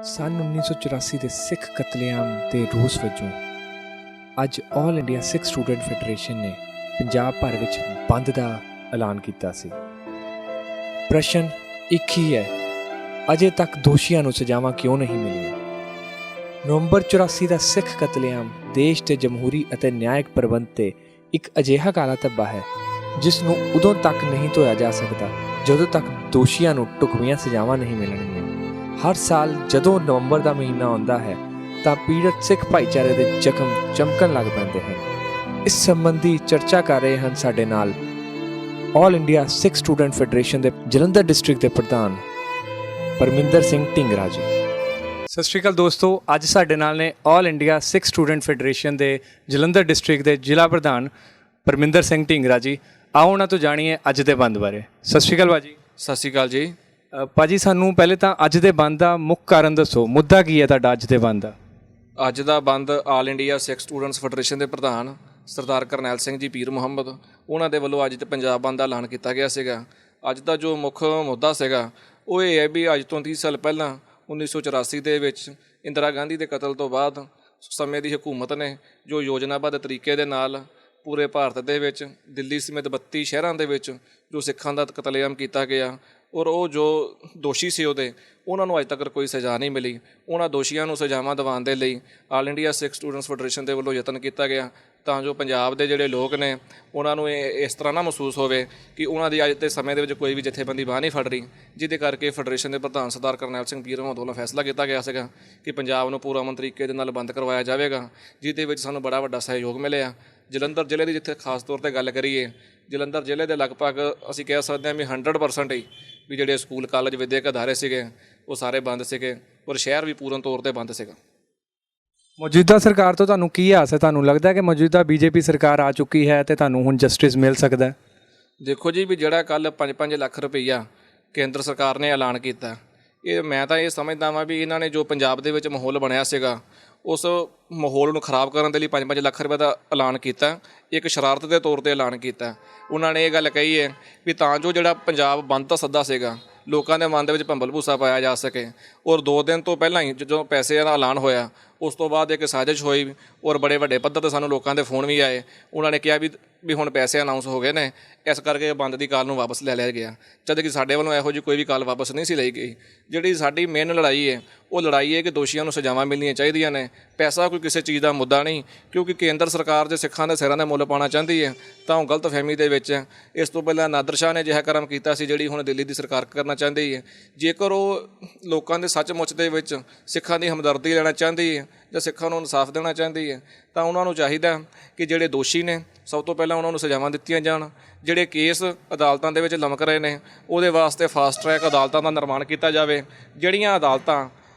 सन 1984 ਦੇ ਸਿੱਖ ਕਤਲੇਆਮ ਦੇ ਰੋਸ ਵਜੋਂ ਅੱਜ ਆਲ ਇੰਡੀਆ ਸਿੱਖ ਸਟੂਡੈਂਟ ਫੈਡਰੇਸ਼ਨ ਨੇ ਪੰਜਾਬ ਭਰ ਵਿੱਚ ਬੰਦ ਦਾ ਐਲਾਨ ਕੀਤਾ ਸੀ। ਪ੍ਰਸ਼ਨ ਇੱਕ ਹੀ ਹੈ, ਅਜੇ ਤੱਕ ਦੋਸ਼ੀਆਂ ਨੂੰ ਸਜ਼ਾਵਾਂ ਕਿਉਂ ਨਹੀਂ ਮਿਲੀਆਂ? ਨਵੰਬਰ 84 ਦਾ ਸਿੱਖ ਕਤਲੇਆਮ ਦੇਸ਼ ਦੇ ਜਮਹੂਰੀ ਅਤੇ ਨਿਆਇਕ ਪ੍ਰਬੰਧ 'ਤੇ ਇੱਕ ਅਜਿਹਾ ਕਾਲਾ ਧੱਬਾ ਹੈ ਜਿਸ ਨੂੰ ਉਦੋਂ ਤੱਕ ਨਹੀਂ ਧੋਇਆ ਜਾ ਸਕਦਾ ਜਦੋਂ ਤੱਕ ਦੋਸ਼ੀਆਂ ਨੂੰ ਢੁਕਵੀਆਂ ਸਜ਼ਾਵਾਂ ਨਹੀਂ ਮਿਲਣਗੀਆਂ। ਹਰ ਸਾਲ ਜਦੋਂ ਨਵੰਬਰ ਦਾ ਮਹੀਨਾ ਆਉਂਦਾ ਹੈ ਤਾਂ ਪੀੜਤ ਸਿੱਖ ਭਾਈਚਾਰੇ ਦੇ ਜ਼ਖਮ ਚਮਕਣ ਲੱਗ ਪੈਂਦੇ ਹਨ। ਇਸ ਸੰਬੰਧੀ ਚਰਚਾ ਕਰ ਰਹੇ ਹਨ ਸਾਡੇ ਨਾਲ ਆਲ ਇੰਡੀਆ ਸਿੱਖ ਸਟੂਡੈਂਟ ਫੈਡਰੇਸ਼ਨ ਦੇ ਜਲੰਧਰ ਡਿਸਟ੍ਰਿਕਟ ਦੇ ਪ੍ਰਧਾਨ ਪਰਮਿੰਦਰ ਸਿੰਘ ਢਿੰਗਰਾ ਜੀ। ਸਤਿ ਸ਼੍ਰੀ ਅਕਾਲ ਦੋਸਤੋ, ਅੱਜ ਸਾਡੇ ਨਾਲ ਨੇ ਆਲ ਇੰਡੀਆ ਸਿੱਖ ਸਟੂਡੈਂਟ ਫੈਡਰੇਸ਼ਨ ਦੇ ਜਲੰਧਰ ਡਿਸਟ੍ਰਿਕਟ ਦੇ ਜ਼ਿਲ੍ਹਾ ਪ੍ਰਧਾਨ ਪਰਮਿੰਦਰ ਸਿੰਘ ਢਿੰਗਰਾ ਜੀ। ਆਓ ਉਹਨਾਂ ਤੋਂ ਜਾਣੀਏ ਅੱਜ ਦੇ ਬੰਦ ਬਾਰੇ। ਸਤਿ ਸ਼੍ਰੀ ਅਕਾਲ ਭਾਜੀ। ਸਤਿ ਸ਼੍ਰੀ ਅਕਾਲ ਜੀ। ਭਾਜੀ, ਸਾਨੂੰ ਪਹਿਲੇ ਤਾਂ ਅੱਜ ਦੇ ਬੰਦ ਦਾ ਮੁੱਖ ਕਾਰਨ ਦੱਸੋ, ਮੁੱਦਾ ਕੀ ਹੈ ਤੁਹਾਡਾ ਅੱਜ ਦੇ ਬੰਦ ਦਾ? ਅੱਜ ਦਾ ਬੰਦ ਆਲ ਇੰਡੀਆ ਸਿੱਖ ਸਟੂਡੈਂਟਸ ਫੈਡਰੇਸ਼ਨ ਦੇ ਪ੍ਰਧਾਨ ਸਰਦਾਰ ਕਰਨੈਲ ਸਿੰਘ ਜੀ ਪੀਰ ਮੁਹੰਮਦ ਉਹਨਾਂ ਦੇ ਵੱਲੋਂ ਅੱਜ ਪੰਜਾਬ ਬੰਦ ਦਾ ਐਲਾਨ ਕੀਤਾ ਗਿਆ ਸੀਗਾ। ਅੱਜ ਦਾ ਜੋ ਮੁੱਖ ਮੁੱਦਾ ਸੀਗਾ ਉਹ ਇਹ ਹੈ ਵੀ ਅੱਜ ਤੋਂ 30 ਸਾਲ ਪਹਿਲਾਂ 1984 ਦੇ ਵਿੱਚ ਇੰਦਰਾ ਗਾਂਧੀ ਦੇ ਕਤਲ ਤੋਂ ਬਾਅਦ ਸਮੇਂ ਦੀ ਹਕੂਮਤ ਨੇ ਜੋ ਯੋਜਨਾਬੱਧ ਤਰੀਕੇ ਦੇ ਨਾਲ ਪੂਰੇ ਭਾਰਤ ਦੇ ਵਿੱਚ ਦਿੱਲੀ ਸਮੇਤ 32 ਸ਼ਹਿਰਾਂ ਦੇ ਵਿੱਚ ਜੋ ਸਿੱਖਾਂ ਦਾ ਕਤਲੇਆਮ ਕੀਤਾ ਗਿਆ ਔਰ ਉਹ ਜੋ ਦੋਸ਼ੀ ਸੀ ਉਹਨਾਂ ਨੂੰ ਅੱਜ ਤੱਕ ਕੋਈ ਸਜ਼ਾ ਨਹੀਂ ਮਿਲੀ। ਉਹਨਾਂ ਦੋਸ਼ੀਆਂ ਨੂੰ ਸਜ਼ਾਵਾਂ ਦਿਵਾਉਣ ਦੇ ਲਈ ਆਲ ਇੰਡੀਆ ਸਿੱਖ ਸਟੂਡੈਂਟਸ ਫੈਡਰੇਸ਼ਨ ਦੇ ਵੱਲੋਂ ਯਤਨ ਕੀਤਾ ਗਿਆ ਤਾਂ ਜੋ ਪੰਜਾਬ ਦੇ ਜਿਹੜੇ ਲੋਕ ਨੇ ਉਹਨਾਂ ਨੂੰ ਇਸ ਤਰ੍ਹਾਂ ਨਾ ਮਹਿਸੂਸ ਹੋਵੇ ਕਿ ਉਹਨਾਂ ਦੀ ਅੱਜ ਦੇ ਸਮੇਂ ਦੇ ਵਿੱਚ ਕੋਈ ਵੀ ਜਥੇਬੰਦੀ ਬਾਂਹ ਨਹੀਂ ਫੜ ਰਹੀ, ਜਿਹਦੇ ਕਰਕੇ ਫੈਡਰੇਸ਼ਨ ਦੇ ਪ੍ਰਧਾਨ ਸਰਦਾਰ ਕਰਨੈਲ ਸਿੰਘ ਪੀਰ ਮੁਹੰਮਦ ਵੱਲੋਂ ਫੈਸਲਾ ਕੀਤਾ ਗਿਆ ਸੀਗਾ ਕਿ ਪੰਜਾਬ ਨੂੰ ਪੂਰਾ ਅਮਨ ਤਰੀਕੇ ਦੇ ਨਾਲ ਬੰਦ ਕਰਵਾਇਆ ਜਾਵੇਗਾ, ਜਿਹਦੇ ਵਿੱਚ ਸਾਨੂੰ ਬੜਾ ਵੱਡਾ ਸਹਿਯੋਗ ਮਿਲਿਆ। ਜਲੰਧਰ ਜ਼ਿਲ੍ਹੇ ਦੀ ਜਿੱਥੇ ਖਾਸ ਤੌਰ 'ਤੇ ਗੱਲ ਕਰੀਏ, ਜਲੰਧਰ ਜ਼ਿਲ੍ਹੇ ਦੇ ਲਗਭਗ ਅਸੀਂ ਕਹਿ ਸਕਦੇ ਹਾਂ ਵੀ 100% ਹੀ ਵੀ ਜਿਹੜੇ ਸਕੂਲ ਕਾਲਜ ਵਿਦਿਅਕ ਅਦਾਰੇ ਸੀਗੇ ਉਹ ਸਾਰੇ ਬੰਦ ਸੀਗੇ ਔਰ ਸ਼ਹਿਰ ਵੀ ਪੂਰਨ ਤੌਰ 'ਤੇ ਬੰਦ ਸੀਗਾ। ਮੌਜੂਦਾ ਸਰਕਾਰ ਤੋਂ ਤੁਹਾਨੂੰ ਕੀ ਆਸ ਹੈ? ਤੁਹਾਨੂੰ ਲੱਗਦਾ ਕਿ ਮੌਜੂਦਾ ਬੀਜੇਪੀ ਸਰਕਾਰ ਆ ਚੁੱਕੀ ਹੈ ਤੇ ਤੁਹਾਨੂੰ ਹੁਣ ਜਸਟਿਸ ਮਿਲ ਸਕਦਾ ਹੈ? ਦੇਖੋ ਜੀ, ਵੀ ਜਿਹੜਾ ਕੱਲ੍ਹ 5-5 ਲੱਖ ਰੁਪਈਆ ਕੇਂਦਰ ਸਰਕਾਰ ਨੇ ਐਲਾਨ ਕੀਤਾ, ਮੈਂ ਤਾਂ ਇਹ ਸਮਝਦਾ ਵਾਂ ਵੀ ਇਹਨਾਂ ਨੇ ਜੋ ਪੰਜਾਬ ਦੇ ਵਿੱਚ ਮਾਹੌਲ ਬਣਿਆ ਸੀਗਾ ਉਸ ਮਾਹੌਲ ਨੂੰ ਖਰਾਬ ਕਰਨ ਦੇ ਲਈ 5-5 ਲੱਖ ਰੁਪਏ ਦਾ ਐਲਾਨ ਕੀਤਾ। ਇੱਕ ਸ਼ਰਾਰਤ ਦੇ ਤੌਰ 'ਤੇ ਐਲਾਨ ਕੀਤਾ। ਉਹਨਾਂ ਨੇ ਇਹ ਗੱਲ ਕਹੀ ਹੈ ਵੀ ਤਾਂ ਜੋ ਜਿਹੜਾ ਪੰਜਾਬ ਬੰਦ ਦਾ ਸੱਦਾ ਸੀਗਾ ਲੋਕਾਂ ਦੇ ਮਨ ਦੇ ਵਿੱਚ ਭੰਬਲ ਭੂਸਾ ਪਾਇਆ ਜਾ ਸਕੇ। ਔਰ 2 ਦਿਨ ਤੋਂ ਪਹਿਲਾਂ ਹੀ ਜਦੋਂ ਪੈਸੇ ਦਾ ਐਲਾਨ ਹੋਇਆ ਉਸ ਤੋਂ ਬਾਅਦ ਇੱਕ ਸਾਜ਼ਿਸ਼ ਹੋਈ ਔਰ ਬੜੇ ਵੱਡੇ ਪੱਧਰ 'ਤੇ ਸਾਨੂੰ ਲੋਕਾਂ ਦੇ ਫੋਨ ਵੀ ਆਏ। ਉਹਨਾਂ ਨੇ ਕਿਹਾ ਵੀ ਹੁਣ ਪੈਸੇ ਅਨਾਊਂਸ ਹੋ ਗਏ ਨੇ, ਇਸ ਕਰਕੇ ਬੰਦ ਦੀ ਕਾਲ ਨੂੰ ਵਾਪਸ ਲੈ ਲਿਆ ਗਿਆ, ਜਦ ਕਿ ਸਾਡੇ ਵੱਲੋਂ ਇਹੋ ਜਿਹੀ ਕੋਈ ਵੀ ਕਾਲ ਵਾਪਸ ਨਹੀਂ ਸੀ ਲਈ ਗਈ। ਜਿਹੜੀ ਸਾਡੀ ਮੇਨ ਲੜਾਈ ਹੈ ਉਹ ਲੜਾਈ ਹੈ ਕਿ ਦੋਸ਼ੀਆਂ ਨੂੰ ਸਜ਼ਾਵਾਂ ਮਿਲਣੀਆਂ ਚਾਹੀਦੀਆਂ ਨੇ। ਪੈਸਾ ਕੋਈ ਕਿਸੇ ਚੀਜ਼ ਦਾ ਮੁੱਦਾ ਨਹੀਂ, ਕਿਉਂਕਿ ਕੇਂਦਰ ਸਰਕਾਰ ਜੇ ਸਿੱਖਾਂ ਦੇ ਸਿਰਾਂ ਦੇ ਮੁੱਲ ਪਾਉਣਾ ਚਾਹੁੰਦੀ ਹੈ ਤਾਂ ਉਹ ਗਲਤਫਹਿਮੀ ਦੇ ਵਿੱਚ ਹੈ। ਇਸ ਤੋਂ ਪਹਿਲਾਂ ਨਾਦਰ ਸ਼ਾਹ ਨੇ ਅਜਿਹਾ ਕਰਮ ਕੀਤਾ ਸੀ ਜਿਹੜੀ ਹੁਣ ਦਿੱਲੀ ਦੀ ਸਰਕਾਰ ਕਰਨਾ ਚਾਹੁੰਦੀ ਹੈ। ਜੇਕਰ ਉਹ ਲੋਕਾਂ ਦੇ ਸੱਚਮੁੱਚ ਦੇ ਵਿੱਚ ਸਿੱਖਾਂ ਦੀ ਹਮਦਰਦੀ ਲੈਣਾ ਚਾਹੁੰਦੀ ਹੈ ਜਾਂ ਸਿੱਖਾਂ ਨੂੰ ਇਨਸਾਫ ਦੇਣਾ ਚਾਹੁੰਦੀ ਹੈ ਤਾਂ ਉਹਨਾਂ ਨੂੰ ਚਾਹੀਦਾ ਕਿ ਜਿਹੜੇ ਦੋਸ਼ੀ ਨੇ ਸਭ ਤੋਂ ਪਹਿਲਾਂ ਉਹਨਾਂ ਨੂੰ ਸਜ਼ਾਵਾਂ ਦਿੱਤੀਆਂ ਜਾਣ। ਜਿਹੜੇ ਕੇਸ ਅਦਾਲਤਾਂ ਦੇ ਵਿੱਚ ਲਮਕ ਰਹੇ ਨੇ ਉਹਦੇ ਵਾਸਤੇ ਫਾਸਟ ਟਰੈਕ ਅਦਾਲਤਾਂ ਦਾ ਨਿਰਮਾਣ ਕੀਤਾ ਜਾਵੇ, ਜਿਹੜੀਆਂ ਅਦਾਲਤਾਂ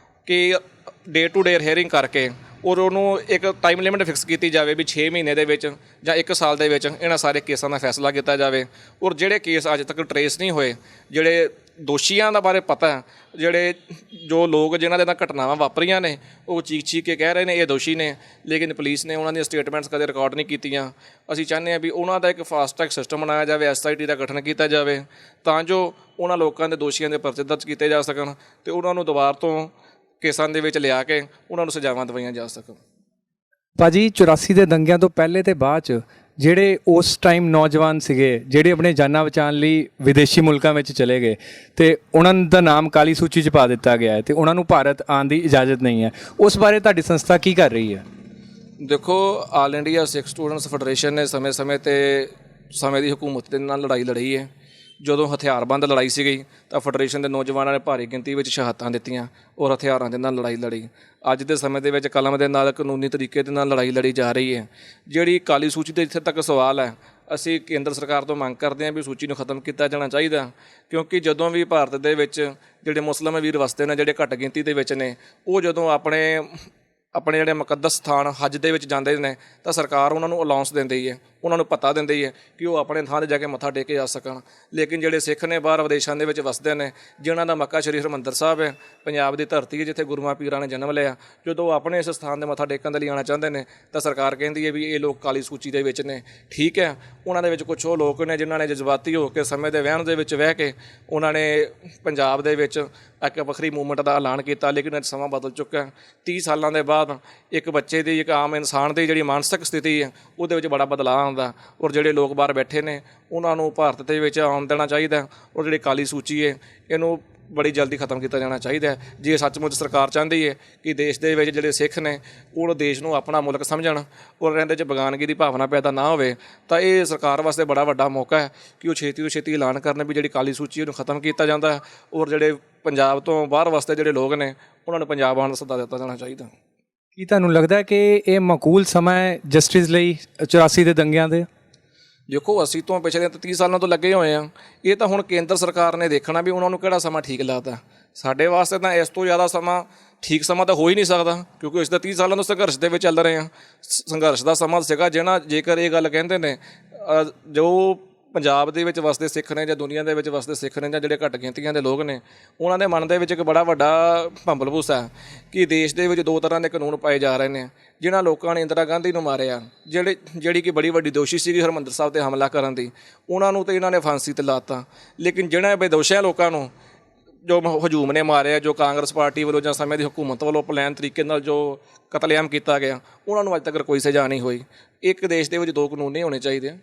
ਕਿ ਡੇ ਟੂ ਡੇ ਹੀਅਰਿੰਗ ਕਰਕੇ ਔਰ ਉਹਨੂੰ ਇੱਕ ਟਾਈਮ ਲਿਮਿਟ ਫਿਕਸ ਕੀਤੀ ਜਾਵੇ ਵੀ 6 ਮਹੀਨੇ ਦੇ ਵਿੱਚ ਜਾਂ 1 ਸਾਲ ਦੇ ਵਿੱਚ ਇਹਨਾਂ ਸਾਰੇ ਕੇਸਾਂ ਦਾ ਫੈਸਲਾ ਕੀਤਾ ਜਾਵੇ। ਔਰ ਜਿਹੜੇ ਕੇਸ ਅੱਜ ਤੱਕ ਟਰੇਸ ਨਹੀਂ ਹੋਏ, ਜਿਹੜੇ ਦੋਸ਼ੀਆਂ ਦਾ ਬਾਰੇ ਪਤਾ, ਜਿਹੜੇ ਜੋ ਲੋਕ ਜਿਨ੍ਹਾਂ ਦੇ ਨਾਲ ਘਟਨਾਵਾਂ ਵਾਪਰੀਆਂ ਨੇ ਉਹ ਚੀਕ ਕੇ ਕਹਿ ਰਹੇ ਨੇ ਇਹ ਦੋਸ਼ੀ ਨੇ, ਲੇਕਿਨ ਪੁਲਿਸ ਨੇ ਉਹਨਾਂ ਦੀਆਂ ਸਟੇਟਮੈਂਟਸ ਕਦੇ ਰਿਕਾਰਡ ਨਹੀਂ ਕੀਤੀਆਂ। ਅਸੀਂ ਚਾਹੁੰਦੇ ਹਾਂ ਵੀ ਉਹਨਾਂ ਦਾ ਇੱਕ ਫਾਸਟ ਟਰੈਕ ਸਿਸਟਮ ਬਣਾਇਆ ਜਾਵੇ, SIT ਦਾ ਗਠਨ ਕੀਤਾ ਜਾਵੇ ਤਾਂ ਜੋ ਉਹਨਾਂ ਲੋਕਾਂ ਦੇ ਦੋਸ਼ੀਆਂ ਦੇ ਪਰਚੇ ਦਰਜ ਕੀਤੇ ਜਾ ਸਕਣ ਅਤੇ ਉਹਨਾਂ ਨੂੰ ਦੁਬਾਰਾ ਤੋਂ ਕੇਸਾਂ ਦੇ ਵਿੱਚ ਲਿਆ ਕੇ ਉਹਨਾਂ ਨੂੰ ਸਜ਼ਾਵਾਂ ਦਵਾਈਆਂ ਜਾ ਸਕਣ। ਭਾਜੀ, 84 ਦੇ ਦੰਗਿਆਂ ਤੋਂ ਪਹਿਲੇ ਤੇ ਬਾਅਦ 'ਚ ਜਿਹੜੇ ਉਸ ਟਾਈਮ ਨੌਜਵਾਨ ਸੀਗੇ ਜਿਹੜੇ ਆਪਣੇ ਜਾਨਾਂ ਬਚਾਉਣ ਲਈ ਵਿਦੇਸ਼ੀ ਮੁਲਕਾਂ ਵਿੱਚ ਚਲੇ ਗਏ ਅਤੇ ਉਹਨਾਂ ਦਾ ਨਾਮ ਕਾਲੀ ਸੂਚੀ 'ਚ ਪਾ ਦਿੱਤਾ ਗਿਆ ਹੈ ਅਤੇ ਉਹਨਾਂ ਨੂੰ ਭਾਰਤ ਆਉਣ ਦੀ ਇਜਾਜ਼ਤ ਨਹੀਂ ਹੈ, ਉਸ ਬਾਰੇ ਤੁਹਾਡੀ ਸੰਸਥਾ ਕੀ ਕਰ ਰਹੀ ਹੈ? ਦੇਖੋ, ਆਲ ਇੰਡੀਆ ਸਿੱਖ ਸਟੂਡੈਂਟਸ ਫੈਡਰੇਸ਼ਨ ਨੇ ਸਮੇਂ ਸਮੇਂ ਦੀ ਹਕੂਮਤ ਦੇ ਨਾਲ ਲੜਾਈ ਲੜੀ ਹੈ। ਜਦੋਂ ਹਥਿਆਰਬੰਦ ਲੜਾਈ ਸੀਗੀ ਤਾਂ ਫੈਡਰੇਸ਼ਨ ਦੇ ਨੌਜਵਾਨਾਂ ਨੇ ਭਾਰੀ ਗਿਣਤੀ ਵਿੱਚ ਸ਼ਹਾਦਤਾਂ ਦਿੱਤੀਆਂ ਔਰ ਹਥਿਆਰਾਂ ਦੇ ਨਾਲ ਲੜਾਈ ਲੜੀ। ਅੱਜ ਦੇ ਸਮੇਂ ਦੇ ਵਿੱਚ ਕਲਮ ਦੇ ਨਾਲ ਕਾਨੂੰਨੀ ਤਰੀਕੇ ਦੇ ਨਾਲ ਲੜਾਈ ਲੜੀ ਜਾ ਰਹੀ ਹੈ। ਜਿਹੜੀ ਕਾਲੀ ਸੂਚੀ ਦੇ ਇੱਥੇ ਤੱਕ ਸਵਾਲ ਹੈ, ਅਸੀਂ ਕੇਂਦਰ ਸਰਕਾਰ ਤੋਂ ਮੰਗ ਕਰਦੇ ਹਾਂ ਵੀ ਸੂਚੀ ਨੂੰ ਖਤਮ ਕੀਤਾ ਜਾਣਾ ਚਾਹੀਦਾ, ਕਿਉਂਕਿ ਜਦੋਂ ਵੀ ਭਾਰਤ ਦੇ ਵਿੱਚ ਜਿਹੜੇ ਮੁਸਲਿਮ ਵੀਰ ਵਸਦੇ ਨੇ ਜਿਹੜੇ ਘੱਟ ਗਿਣਤੀ ਦੇ ਵਿੱਚ ਨੇ ਉਹ ਜਦੋਂ ਆਪਣੇ ਜਿਹੜੇ ਮੁਕੱਦਸ ਸਥਾਨ ਹੱਜ ਦੇ ਵਿੱਚ ਜਾਂਦੇ ਨੇ ਤਾਂ ਸਰਕਾਰ ਉਹਨਾਂ ਨੂੰ ਅਲਾਉਂਸ ਦਿੰਦੀ ਹੈ, ਉਹਨਾਂ ਨੂੰ ਪਤਾ ਦਿੰਦੀ ਹੈ ਕਿ ਉਹ ਆਪਣੇ ਥਾਂ 'ਤੇ ਜਾ ਕੇ ਮੱਥਾ ਟੇਕ ਕੇ ਆ ਸਕਣ। ਲੇਕਿਨ ਜਿਹੜੇ ਸਿੱਖ ਨੇ ਬਾਹਰ ਵਿਦੇਸ਼ਾਂ ਦੇ ਵਿੱਚ ਵਸਦੇ ਨੇ, ਜਿਨ੍ਹਾਂ ਦਾ ਮੱਕਾ ਸ਼੍ਰੀ ਹਰਿਮੰਦਰ ਸਾਹਿਬ ਹੈ, ਪੰਜਾਬ ਦੀ ਧਰਤੀ ਹੈ ਜਿੱਥੇ ਗੁਰੂਆਂ ਪੀਰਾਂ ਨੇ ਜਨਮ ਲਿਆ, ਜਦੋਂ ਉਹ ਆਪਣੇ ਇਸ ਸਥਾਨ 'ਤੇ ਮੱਥਾ ਟੇਕਣ ਦੇ ਲਈ ਆਉਣਾ ਚਾਹੁੰਦੇ ਨੇ ਤਾਂ ਸਰਕਾਰ ਕਹਿੰਦੀ ਹੈ ਵੀ ਇਹ ਲੋਕ ਕਾਲੀ ਸੂਚੀ ਦੇ ਵਿੱਚ ਨੇ। ਠੀਕ ਹੈ, ਉਹਨਾਂ ਦੇ ਵਿੱਚ ਕੁਛ ਉਹ ਲੋਕ ਨੇ ਜਿਨ੍ਹਾਂ ਨੇ ਜਜ਼ਬਾਤੀ ਹੋ ਕੇ ਸਮੇਂ ਦੇ ਵਹਿਣ ਦੇ ਵਿੱਚ ਵਹਿ ਕੇ ਉਹਨਾਂ ਨੇ ਪੰਜਾਬ ਦੇ ਵਿੱਚ ਇੱਕ ਵੱਖਰੀ ਮੂਵਮੈਂਟ ਦਾ ਐਲਾਨ ਕੀਤਾ। ਲੇਕਿਨ ਅੱਜ ਸਮਾਂ ਬਦਲ ਚੁੱਕਾ। 30 ਸਾਲਾਂ ਦੇ ਬਾਅਦ ਇੱਕ ਬੱਚੇ ਦੀ, ਇੱਕ ਆਮ ਇਨਸਾਨ ਦੀ ਜਿਹੜੀ ਮਾਨਸਿਕ ਸਥਿਤੀ ਹੈ ਉਹਦੇ ਵਿੱਚ ਬੜਾ ਬਦਲਾਅ ਆਉਂਦਾ। ਔਰ ਜਿਹੜੇ ਲੋਕ ਬਾਹਰ ਬੈਠੇ ਨੇ ਉਹਨਾਂ ਨੂੰ ਭਾਰਤ ਦੇ ਵਿੱਚ ਆਉਣ ਦੇਣਾ ਚਾਹੀਦਾ। ਔਰ ਜਿਹੜੀ ਕਾਲੀ ਸੂਚੀ ਹੈ ਇਹਨੂੰ ਬੜੀ ਜਲਦੀ ਖਤਮ ਕੀਤਾ ਜਾਣਾ ਚਾਹੀਦਾ ਹੈ। ਜੇ ਸੱਚਮੁੱਚ ਸਰਕਾਰ ਚਾਹੁੰਦੀ ਹੈ ਕਿ ਦੇਸ਼ ਦੇ ਵਿੱਚ ਜਿਹੜੇ ਸਿੱਖ ਨੇ ਉਹ ਦੇਸ਼ ਨੂੰ ਆਪਣਾ ਮੁਲਕ ਸਮਝਣ ਔਰ ਇਹਦੇ 'ਚ ਬੇਗਾਨਗੀ ਦੀ ਭਾਵਨਾ ਪੈਦਾ ਨਾ ਹੋਵੇ, ਤਾਂ ਇਹ ਸਰਕਾਰ ਵਾਸਤੇ ਬੜਾ ਵੱਡਾ ਮੌਕਾ ਹੈ ਕਿ ਉਹ ਛੇਤੀ ਤੋਂ ਛੇਤੀ ਐਲਾਨ ਕਰਨ ਵੀ ਜਿਹੜੀ ਕਾਲੀ ਸੂਚੀ ਉਹਨੂੰ ਖਤਮ ਕੀਤਾ ਜਾਂਦਾ ਹੈ। ਔਰ ਜਿਹੜੇ ਪੰਜਾਬ ਤੋਂ ਬਾਹਰ ਵਾਸਤੇ ਜਿਹੜੇ ਲੋਕ ਨੇ ਉਹਨਾਂ ਨੂੰ ਪੰਜਾਬ ਆਉਣ ਦਾ ਸੱਦਾ ਦਿੱਤਾ ਜਾਣਾ ਚਾਹੀਦਾ। ਕੀ ਤੁਹਾਨੂੰ ਲੱਗਦਾ ਕਿ ਇਹ ਮਾਕੂਲ ਸਮਾਂ ਹੈ ਜਸਟਿਸ ਲਈ 84 ਦੇ ਦੰਗਿਆਂ ਦੇ? ਦੇਖੋ, ਅਸੀਂ ਤੋਂ ਪਿਛਲੇ 30 ਸਾਲਾਂ ਤੋਂ ਲੱਗੇ ਹੋਏ ਹਾਂ। ਇਹ ਤਾਂ ਹੁਣ ਕੇਂਦਰ ਸਰਕਾਰ ਨੇ ਦੇਖਣਾ ਵੀ ਉਹਨਾਂ ਨੂੰ ਕਿਹੜਾ ਸਮਾਂ ਠੀਕ ਲੱਗਦਾ। ਸਾਡੇ ਵਾਸਤੇ ਤਾਂ ਇਸ ਤੋਂ ਜ਼ਿਆਦਾ ਸਮਾਂ ਠੀਕ ਸਮਾਂ ਤਾਂ ਹੋ ਹੀ ਨਹੀਂ ਸਕਦਾ, ਕਿਉਂਕਿ ਇਸ ਦਾ 30 ਸਾਲਾਂ ਤੋਂ ਸੰਘਰਸ਼ ਦੇ ਵਿੱਚ ਚੱਲ ਰਹੇ ਹਾਂ। ਸੰਘਰਸ਼ ਦਾ ਸਮਾਂ ਸੀਗਾ ਜਿਹਨਾਂ, ਜੇਕਰ ਇਹ ਗੱਲ ਕਹਿੰਦੇ ਨੇ ਜੋ ਪੰਜਾਬ ਦੇ ਵਿੱਚ ਵਸਦੇ ਸਿੱਖ ਨੇ ਜਾਂ ਦੁਨੀਆ ਦੇ ਵਿੱਚ ਵਸਦੇ ਸਿੱਖ ਨੇ ਜਾਂ ਜਿਹੜੇ ਘੱਟ ਗਿਣਤੀਆਂ ਦੇ ਲੋਕ ਨੇ, ਉਹਨਾਂ ਦੇ ਮਨ ਦੇ ਵਿੱਚ ਇੱਕ ਬੜਾ ਵੱਡਾ ਭੰਬਲ-ਭੂਸ ਹੈ ਕਿ ਦੇਸ਼ ਦੇ ਵਿੱਚ 2 ਤਰ੍ਹਾਂ ਦੇ ਕਾਨੂੰਨ ਪਾਏ ਜਾ ਰਹੇ ਨੇ। ਜਿਨ੍ਹਾਂ ਲੋਕਾਂ ਨੇ ਇੰਦਰਾ ਗਾਂਧੀ ਨੂੰ ਮਾਰਿਆ, ਜਿਹੜੀ ਕਿ ਬੜੀ ਵੱਡੀ ਦੋਸ਼ੀ ਸੀਗੀ ਹਰਿਮੰਦਰ ਸਾਹਿਬ 'ਤੇ ਹਮਲਾ ਕਰਨ ਦੀ, ਉਹਨਾਂ ਨੂੰ ਤਾਂ ਇਹਨਾਂ ਨੇ ਫਾਂਸੀ 'ਤੇ ਲਾਤਾ। ਲੇਕਿਨ ਜਿਹਨਾਂ ਬੇਦੋਸ਼ਿਆਂ ਲੋਕਾਂ ਨੂੰ ਜੋ ਹਜੂਮ ਨੇ ਮਾਰਿਆ, ਜੋ ਕਾਂਗਰਸ ਪਾਰਟੀ ਵੱਲੋਂ ਜਾਂ ਸਮੇਂ ਦੀ ਹਕੂਮਤ ਵੱਲੋਂ ਪਲਾਨ ਤਰੀਕੇ ਨਾਲ ਜੋ ਕਤਲੇਆਮ ਕੀਤਾ ਗਿਆ, ਉਹਨਾਂ ਨੂੰ ਅੱਜ ਤੱਕ ਕੋਈ ਸਜ਼ਾ ਨਹੀਂ ਹੋਈ। ਇੱਕ ਦੇਸ਼ ਦੇ ਵਿੱਚ 2 ਕਾਨੂੰਨ ਨਹੀਂ ਹੋਣੇ ਚਾਹੀਦੇ।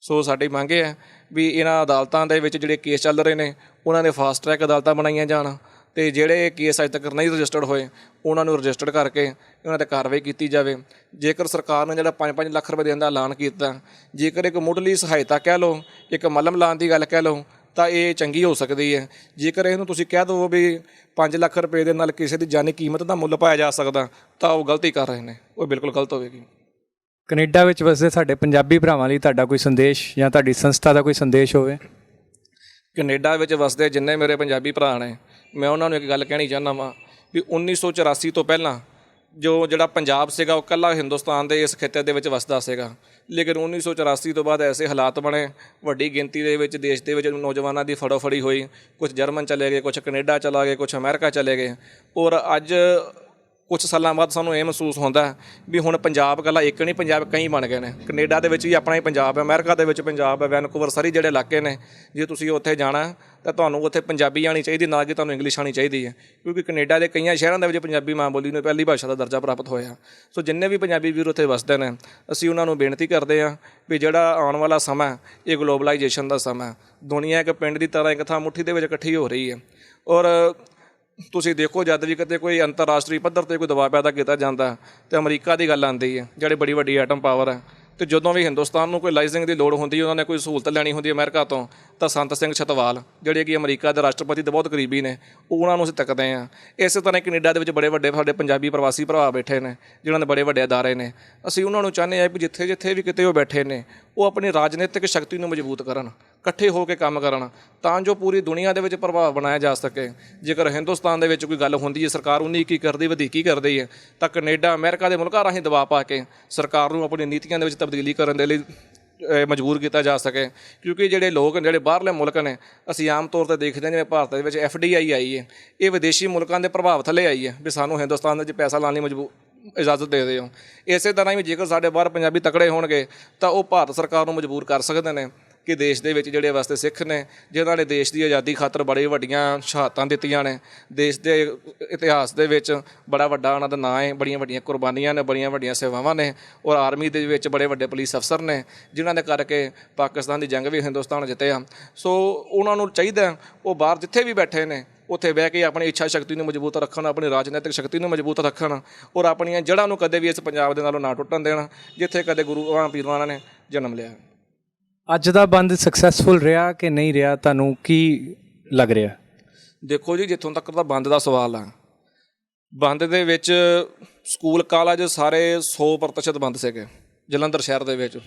ਸੋ ਸਾਡੀ ਮੰਗ ਇਹ ਹੈ ਵੀ ਇਹਨਾਂ ਅਦਾਲਤਾਂ ਦੇ ਵਿੱਚ ਜਿਹੜੇ ਕੇਸ ਚੱਲ ਰਹੇ ਨੇ ਉਹਨਾਂ ਦੇ ਫਾਸਟ ਟਰੈਕ ਅਦਾਲਤਾਂ ਬਣਾਈਆਂ ਜਾਣ, ਅਤੇ ਜਿਹੜੇ ਕੇਸ ਅਜੇ ਤੱਕ ਨਹੀਂ ਰਜਿਸਟਰਡ ਹੋਏ ਉਹਨਾਂ ਨੂੰ ਰਜਿਸਟਰਡ ਕਰਕੇ ਉਹਨਾਂ 'ਤੇ ਕਾਰਵਾਈ ਕੀਤੀ ਜਾਵੇ। ਜੇਕਰ ਸਰਕਾਰ ਨੇ ਜਿਹੜਾ 5-5 ਲੱਖ ਰੁਪਏ ਦੇਣ ਦਾ ਐਲਾਨ ਕੀਤਾ, ਜੇਕਰ ਇੱਕ ਮੁੱਢਲੀ ਸਹਾਇਤਾ ਕਹਿ ਲਓ, ਇੱਕ ਮੱਲਮ ਲਾਉਣ ਦੀ ਗੱਲ ਕਹਿ ਲਓ, ਤਾਂ ਇਹ ਚੰਗੀ ਹੋ ਸਕਦੀ ਹੈ। ਜੇਕਰ ਇਹਨੂੰ ਤੁਸੀਂ ਕਹਿ ਦਿਓ ਵੀ 5 ਲੱਖ ਰੁਪਏ ਦੇ ਨਾਲ ਕਿਸੇ ਦੀ ਜਾਨੀ ਕੀਮਤ ਦਾ ਮੁੱਲ ਪਾਇਆ ਜਾ ਸਕਦਾ, ਤਾਂ ਉਹ ਗਲਤੀ ਕਰ ਰਹੇ ਨੇ, ਉਹ ਬਿਲਕੁਲ ਗਲਤ ਹੋਵੇਗੀ। ਕੈਨੇਡਾ ਵਿੱਚ ਵਸਦੇ ਸਾਡੇ ਪੰਜਾਬੀ ਭਰਾਵਾਂ ਲਈ ਤੁਹਾਡਾ ਕੋਈ ਸੰਦੇਸ਼ ਜਾਂ ਤੁਹਾਡੀ ਸੰਸਥਾ ਦਾ ਕੋਈ ਸੰਦੇਸ਼ ਹੋਵੇ? ਕੈਨੇਡਾ ਵਿੱਚ ਵਸਦੇ ਜਿੰਨੇ ਮੇਰੇ ਪੰਜਾਬੀ ਭਰਾ ਨੇ, ਮੈਂ ਉਹਨਾਂ ਨੂੰ ਇੱਕ ਗੱਲ ਕਹਿਣੀ ਚਾਹੁੰਦਾ ਵਾਂ ਵੀ 1984 ਤੋਂ ਪਹਿਲਾਂ ਜਿਹੜਾ ਪੰਜਾਬ ਸੀਗਾ ਉਹ ਇਕੱਲਾ ਹਿੰਦੁਸਤਾਨ ਦੇ ਇਸ ਖਿੱਤੇ ਦੇ ਵਿੱਚ ਵਸਦਾ ਸੀਗਾ। ਲੇਕਿਨ 1984 ਤੋਂ ਬਾਅਦ ਐਸੇ ਹਾਲਾਤ ਬਣੇ, ਵੱਡੀ ਗਿਣਤੀ ਦੇ ਵਿੱਚ ਦੇਸ਼ ਦੇ ਵਿੱਚ ਨੌਜਵਾਨਾਂ ਦੀ ਫੜੋਫੜੀ ਹੋਈ। ਕੁਝ ਜਰਮਨ ਚਲੇ ਗਏ, ਕੁਝ ਕੈਨੇਡਾ ਚਲਾ ਗਏ, ਕੁਝ ਅਮਰੀਕਾ ਚਲੇ ਗਏ। ਔਰ ਅੱਜ ਕੁਛ ਸਾਲਾਂ ਬਾਅਦ ਸਾਨੂੰ ਇਹ ਮਹਿਸੂਸ ਹੁੰਦਾ ਵੀ ਹੁਣ ਪੰਜਾਬ ਇਕੱਲਾ ਇੱਕ ਨਹੀਂ, ਪੰਜਾਬ ਕਈ ਬਣ ਗਏ ਨੇ। ਕੈਨੇਡਾ ਦੇ ਵਿੱਚ ਵੀ ਆਪਣਾ ਹੀ ਪੰਜਾਬ ਹੈ, ਅਮਰੀਕਾ ਦੇ ਵਿੱਚ ਪੰਜਾਬ ਹੈ, ਵੈਨਕੂਵਰ, ਸਾਰੇ ਜਿਹੜੇ ਇਲਾਕੇ ਨੇ, ਜੇ ਤੁਸੀਂ ਉੱਥੇ ਜਾਣਾ ਤਾਂ ਤੁਹਾਨੂੰ ਉੱਥੇ ਪੰਜਾਬੀ ਆਉਣੀ ਚਾਹੀਦੀ, ਨਾ ਕਿ ਤੁਹਾਨੂੰ ਇੰਗਲਿਸ਼ ਆਉਣੀ ਚਾਹੀਦੀ ਹੈ। ਕਿਉਂਕਿ ਕੈਨੇਡਾ ਦੇ ਕਈਆਂ ਸ਼ਹਿਰਾਂ ਦੇ ਵਿੱਚ ਪੰਜਾਬੀ ਮਾਂ ਬੋਲੀ ਨੂੰ ਪਹਿਲੀ ਭਾਸ਼ਾ ਦਾ ਦਰਜਾ ਪ੍ਰਾਪਤ ਹੋਇਆ। ਸੋ ਜਿੰਨੇ ਵੀ ਪੰਜਾਬੀ ਵੀਰ ਉੱਥੇ ਵਸਦੇ ਨੇ, ਅਸੀਂ ਉਹਨਾਂ ਨੂੰ ਬੇਨਤੀ ਕਰਦੇ ਹਾਂ ਵੀ ਜਿਹੜਾ ਆਉਣ ਵਾਲਾ ਸਮਾਂ ਇਹ ਗਲੋਬਲਾਈਜੇਸ਼ਨ ਦਾ ਸਮਾਂ, ਦੁਨੀਆ ਇੱਕ ਪਿੰਡ ਦੀ ਤਰ੍ਹਾਂ ਇੱਕ ਥਾਂ ਮੁੱਠੀ ਦੇ ਵਿੱਚ ਇਕੱਠੀ ਹੋ ਰਹੀ ਹੈ। ਔਰ ਤੁਸੀਂ ਦੇਖੋ, ਜਦ ਵੀ ਕਿਤੇ ਕੋਈ ਅੰਤਰਰਾਸ਼ਟਰੀ ਪੱਧਰ 'ਤੇ ਕੋਈ ਦਬਾਅ ਪੈਦਾ ਕੀਤਾ ਜਾਂਦਾ ਤਾਂ ਅਮਰੀਕਾ ਦੀ ਗੱਲ ਆਉਂਦੀ ਹੈ, ਜਿਹੜੇ ਬੜੀ ਵੱਡੀ ਐਟਮ ਪਾਵਰ ਹੈ। ਅਤੇ ਜਦੋਂ ਵੀ ਹਿੰਦੁਸਤਾਨ ਨੂੰ ਕੋਈ ਲਾਈਸਿੰਗ ਦੀ ਲੋੜ ਹੁੰਦੀ, ਉਹਨਾਂ ਨੇ ਕੋਈ ਸਹੂਲਤ ਲੈਣੀ ਹੁੰਦੀ ਅਮਰੀਕਾ ਤੋਂ, ਤਾਂ ਸੰਤ ਸਿੰਘ ਛਤਵਾਲ ਜਿਹੜੇ ਕਿ ਅਮਰੀਕਾ ਦੇ ਰਾਸ਼ਟਰਪਤੀ ਦੇ ਬਹੁਤ ਕਰੀਬੀ ਨੇ, ਉਹਨਾਂ ਨੂੰ ਅਸੀਂ ਤੱਕਦੇ ਹਾਂ। ਇਸੇ ਤਰ੍ਹਾਂ ਕੈਨੇਡਾ ਦੇ ਵਿੱਚ ਬੜੇ ਵੱਡੇ ਸਾਡੇ ਪੰਜਾਬੀ ਪ੍ਰਵਾਸੀ ਭਰਾ ਬੈਠੇ ਨੇ, ਜਿਨ੍ਹਾਂ ਦੇ ਬੜੇ ਵੱਡੇ ਅਦਾਰੇ ਨੇ। ਅਸੀਂ ਉਹਨਾਂ ਨੂੰ ਚਾਹੁੰਦੇ ਹਾਂ ਵੀ ਜਿੱਥੇ ਵੀ ਕਿਤੇ ਉਹ ਬੈਠੇ ਨੇ, ਉਹ ਆਪਣੀ ਰਾਜਨੀਤਿਕ ਸ਼ਕਤੀ ਨੂੰ ਮਜ਼ਬੂਤ ਕਰਨ, ਇਕੱਠੇ ਹੋ ਕੇ ਕੰਮ ਕਰਨ, ਤਾਂ ਜੋ ਪੂਰੀ ਦੁਨੀਆ ਦੇ ਵਿੱਚ ਪ੍ਰਭਾਵ ਬਣਾਇਆ ਜਾ ਸਕੇ। ਜੇਕਰ ਹਿੰਦੁਸਤਾਨ ਦੇ ਵਿੱਚ ਕੋਈ ਗੱਲ ਹੁੰਦੀ ਹੈ, ਸਰਕਾਰ ਉਨੀ ਕੀ ਕਰਦੀ, ਵਧੀਕੀ ਕਰਦੀ ਹੈ, ਤਾਂ ਕੈਨੇਡਾ, ਅਮਰੀਕਾ ਦੇ ਮੁਲਕਾਂ ਰਾਹੀਂ ਦਬਾਅ ਪਾ ਕੇ ਸਰਕਾਰ ਨੂੰ ਆਪਣੀ ਨੀਤੀਆਂ ਦੇ ਵਿੱਚ ਤਬਦੀਲੀ ਕਰਨ ਦੇ ਲਈ ਮਜਬੂਰ ਕੀਤਾ ਜਾ ਸਕੇ। ਕਿਉਂਕਿ ਜਿਹੜੇ ਲੋਕ, ਜਿਹੜੇ ਬਾਹਰਲੇ ਮੁਲਕ ਨੇ, ਅਸੀਂ ਆਮ ਤੌਰ 'ਤੇ ਦੇਖਦੇ ਹਾਂ ਜਿਵੇਂ ਭਾਰਤ ਦੇ ਵਿੱਚ FDI ਆਈ ਹੈ, ਇਹ ਵਿਦੇਸ਼ੀ ਮੁਲਕਾਂ ਦੇ ਪ੍ਰਭਾਵ ਥੱਲੇ ਆਈ ਹੈ ਵੀ ਸਾਨੂੰ ਹਿੰਦੁਸਤਾਨ ਦੇ ਵਿੱਚ ਪੈਸਾ ਲਾਉਣ ਲਈ ਇਜਾਜ਼ਤ ਦੇ ਦਿਓ। ਇਸੇ ਤਰ੍ਹਾਂ ਵੀ ਜੇਕਰ ਸਾਡੇ ਬਾਹਰ ਪੰਜਾਬੀ ਤਕੜੇ ਹੋਣਗੇ ਤਾਂ ਉਹ ਭਾਰਤ ਸਰਕਾਰ ਨੂੰ ਮਜਬੂਰ ਕਰ ਸਕਦੇ ਨੇ ਕਿ ਦੇਸ਼ ਦੇ ਵਿੱਚ ਜਿਹੜੇ ਵਾਸਤੇ ਸਿੱਖ ਨੇ, ਜਿਨ੍ਹਾਂ ਨੇ ਦੇਸ਼ ਦੀ ਆਜ਼ਾਦੀ ਖਾਤਰ ਬੜੀ ਵੱਡੀਆਂ ਸ਼ਹਾਦਤਾਂ ਦਿੱਤੀਆਂ ਨੇ, ਦੇਸ਼ ਦੇ ਇਤਿਹਾਸ ਦੇ ਵਿੱਚ ਬੜਾ ਵੱਡਾ ਉਹਨਾਂ ਦਾ ਨਾਂ ਹੈ, ਬੜੀਆਂ ਵੱਡੀਆਂ ਕੁਰਬਾਨੀਆਂ ਨੇ, ਬੜੀਆਂ ਵੱਡੀਆਂ ਸੇਵਾਵਾਂ ਨੇ। ਔਰ ਆਰਮੀ ਦੇ ਵਿੱਚ ਬੜੇ ਵੱਡੇ ਪੁਲਿਸ ਅਫਸਰ ਨੇ, ਜਿਨ੍ਹਾਂ ਦੇ ਕਰਕੇ ਪਾਕਿਸਤਾਨ ਦੀ ਜੰਗ ਵੀ ਹਿੰਦੁਸਤਾਨ ਜਿੱਤਿਆ। ਸੋ ਉਹਨਾਂ ਨੂੰ ਚਾਹੀਦਾ ਉਹ ਬਾਹਰ ਜਿੱਥੇ ਵੀ ਬੈਠੇ ਨੇ ਉੱਥੇ ਬਹਿ ਕੇ ਆਪਣੀ ਇੱਛਾ ਸ਼ਕਤੀ ਨੂੰ ਮਜ਼ਬੂਤ ਰੱਖਣ, ਆਪਣੀ ਰਾਜਨੀਤਿਕ ਸ਼ਕਤੀ ਨੂੰ ਮਜ਼ਬੂਤ ਰੱਖਣ, ਔਰ ਆਪਣੀਆਂ ਜੜ੍ਹਾਂ ਨੂੰ ਕਦੇ ਵੀ ਇਸ ਪੰਜਾਬ ਦੇ ਨਾਲੋਂ ਨਾ ਟੁੱਟਣ ਦੇਣ, ਜਿੱਥੇ ਕਦੇ ਗੁਰੂਆਂ ਪੀਰਾਂ ਨੇ ਜਨਮ ਲਿਆ। ਅੱਜ ਦਾ ਬੰਦ ਸਕਸੈਸਫੁਲ ਰਿਹਾ ਕਿ ਨਹੀਂ ਰਿਹਾ, ਤੁਹਾਨੂੰ ਕੀ ਲੱਗ ਰਿਹਾ? ਦੇਖੋ ਜੀ, ਜਿੱਥੋਂ ਤੱਕ ਤਾਂ ਬੰਦ ਦਾ ਸਵਾਲ ਆ, ਬੰਦ ਦੇ ਵਿੱਚ ਸਕੂਲ ਕਾਲਜ ਸਾਰੇ 100% ਬੰਦ ਸੀਗੇ ਜਲੰਧਰ ਸ਼ਹਿਰ ਦੇ ਵਿੱਚ,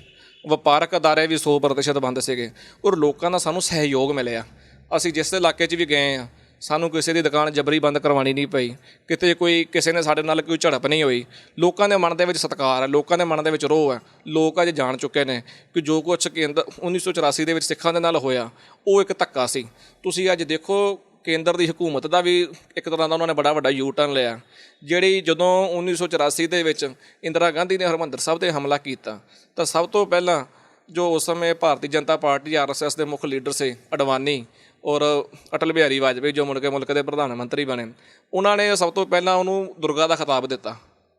ਵਪਾਰਕ ਅਦਾਰੇ ਵੀ 100% ਬੰਦ ਸੀਗੇ, ਔਰ ਲੋਕਾਂ ਦਾ ਸਾਨੂੰ ਸਹਿਯੋਗ ਮਿਲਿਆ। ਅਸੀਂ ਜਿਸ ਇਲਾਕੇ 'ਚ ਵੀ ਗਏ ਹਾਂ, ਸਾਨੂੰ ਕਿਸੇ ਦੀ ਦੁਕਾਨ ਜਬਰੀ ਬੰਦ ਕਰਵਾਉਣੀ ਨਹੀਂ ਪਈ, ਕਿਤੇ ਕੋਈ ਕਿਸੇ ਨੇ ਸਾਡੇ ਨਾਲ ਕੋਈ ਝੜਪ ਨਹੀਂ ਹੋਈ। ਲੋਕਾਂ ਦੇ ਮਨ ਦੇ ਵਿੱਚ ਸਤਿਕਾਰ ਹੈ, ਲੋਕਾਂ ਦੇ ਮਨ ਦੇ ਵਿੱਚ ਰੋਹ ਹੈ। ਲੋਕ ਅੱਜ ਜਾਣ ਚੁੱਕੇ ਨੇ ਕਿ ਜੋ ਕੁਛ ਕੇਂਦਰ 1984 ਦੇ ਵਿੱਚ ਸਿੱਖਾਂ ਦੇ ਨਾਲ ਹੋਇਆ ਉਹ ਇੱਕ ਧੱਕਾ ਸੀ। ਤੁਸੀਂ ਅੱਜ ਦੇਖੋ ਕੇਂਦਰ ਦੀ ਹਕੂਮਤ ਦਾ ਵੀ ਇੱਕ ਤਰ੍ਹਾਂ ਦਾ ਉਹਨਾਂ ਨੇ ਬੜਾ ਵੱਡਾ ਯੂ ਟਰਨ ਲਿਆ। ਜਿਹੜੀ ਜਦੋਂ 1984 ਦੇ ਵਿੱਚ ਇੰਦਰਾ ਗਾਂਧੀ ਨੇ ਹਰਿਮੰਦਰ ਸਾਹਿਬ 'ਤੇ ਹਮਲਾ ਕੀਤਾ ਤਾਂ ਸਭ ਤੋਂ ਪਹਿਲਾਂ ਜੋ ਉਸ ਸਮੇਂ ਭਾਰਤੀ ਜਨਤਾ ਪਾਰਟੀ RSS ਦੇ ਮੁੱਖ ਲੀਡਰ ਸੀ ਅਡਵਾਨੀ ਔਰ ਅਟਲ ਬਿਹਾਰੀ ਵਾਜਪੇਈ, ਜੋ ਮੁੜ ਕੇ ਮੁਲਕ ਦੇ ਪ੍ਰਧਾਨ ਮੰਤਰੀ ਬਣੇ, ਉਹਨਾਂ ਨੇ ਸਭ ਤੋਂ ਪਹਿਲਾਂ ਉਹਨੂੰ ਦੁਰਗਾ ਦਾ ਖਿਤਾਬ ਦਿੱਤਾ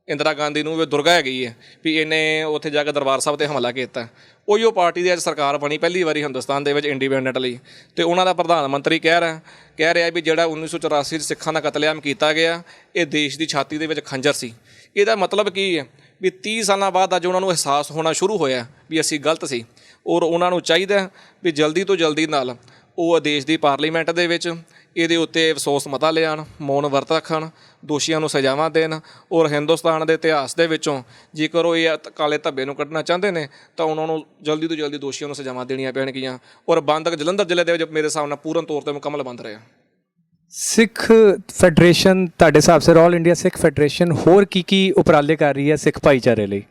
ਇੰਦਰਾ ਗਾਂਧੀ ਨੂੰ, ਵੀ ਦੁਰਗਾ ਹੈਗੀ ਹੈ ਵੀ ਇਹਨੇ ਉੱਥੇ ਜਾ ਕੇ ਦਰਬਾਰ ਸਾਹਿਬ 'ਤੇ ਹਮਲਾ ਕੀਤਾ। ਉਹੀ ਉਹ ਪਾਰਟੀ ਦੀ ਅੱਜ ਸਰਕਾਰ ਬਣੀ ਪਹਿਲੀ ਵਾਰੀ ਹਿੰਦੁਸਤਾਨ ਦੇ ਵਿੱਚ ਇੰਡੀਪੈਂਡੈਂਟਲੀ, ਅਤੇ ਉਹਨਾਂ ਦਾ ਪ੍ਰਧਾਨ ਮੰਤਰੀ ਕਹਿ ਰਿਹਾ ਵੀ ਜਿਹੜਾ 1984 'ਚ ਸਿੱਖਾਂ ਦਾ ਕਤਲੇਆਮ ਕੀਤਾ ਗਿਆ ਇਹ ਦੇਸ਼ ਦੀ ਛਾਤੀ ਦੇ ਵਿੱਚ ਖੰਜਰ ਸੀ। ਇਹਦਾ ਮਤਲਬ ਕੀ ਹੈ ਵੀ 30 ਸਾਲਾਂ ਬਾਅਦ ਅੱਜ ਉਹਨਾਂ ਨੂੰ ਅਹਿਸਾਸ ਹੋਣਾ ਸ਼ੁਰੂ ਹੋਇਆ ਵੀ ਅਸੀਂ ਗਲਤ ਸੀ, ਔਰ ਉਹਨਾਂ ਨੂੰ ਚਾਹੀਦਾ ਵੀ ਜਲਦੀ ਤੋਂ ਜਲਦੀ ਨਾਲ ਉਹ ਦੇਸ਼ ਦੀ ਪਾਰਲੀਮੈਂਟ ਦੇ ਵਿੱਚ ਇਹਦੇ ਉੱਤੇ ਅਫਸੋਸ ਮਤਾ ਲਿਆਉਣ, ਮੌਨ ਵਰਤ ਰੱਖਣ, ਦੋਸ਼ੀਆਂ ਨੂੰ ਸਜ਼ਾਵਾਂ ਦੇਣ, ਔਰ ਹਿੰਦੁਸਤਾਨ ਦੇ ਇਤਿਹਾਸ ਦੇ ਵਿੱਚੋਂ ਜੇਕਰ ਉਹ ਇਹ ਕਾਲੇ ਧੱਬੇ ਨੂੰ ਕੱਢਣਾ ਚਾਹੁੰਦੇ ਨੇ ਤਾਂ ਉਹਨਾਂ ਨੂੰ ਜਲਦੀ ਤੋਂ ਜਲਦੀ ਦੋਸ਼ੀਆਂ ਨੂੰ ਸਜ਼ਾਵਾਂ ਦੇਣੀਆਂ ਪੈਣਗੀਆਂ। ਔਰ ਬੰਦ ਜਲੰਧਰ ਜ਼ਿਲ੍ਹੇ ਦੇ ਵਿੱਚ ਮੇਰੇ ਹਿਸਾਬ ਨਾਲ ਪੂਰਨ ਤੌਰ 'ਤੇ ਮੁਕੰਮਲ ਬੰਦ ਰਿਹਾ। ਸਿੱਖ ਫੈਡਰੇਸ਼ਨ ਤੁਹਾਡੇ ਹਿਸਾਬ ਸੇ ਆਲ ਇੰਡੀਆ ਸਿੱਖ ਫੈਡਰੇਸ਼ਨ ਹੋਰ ਕੀ ਉਪਰਾਲੇ ਕਰ ਰਹੀ ਹੈ ਸਿੱਖ ਭਾਈਚਾਰੇ ਲਈ?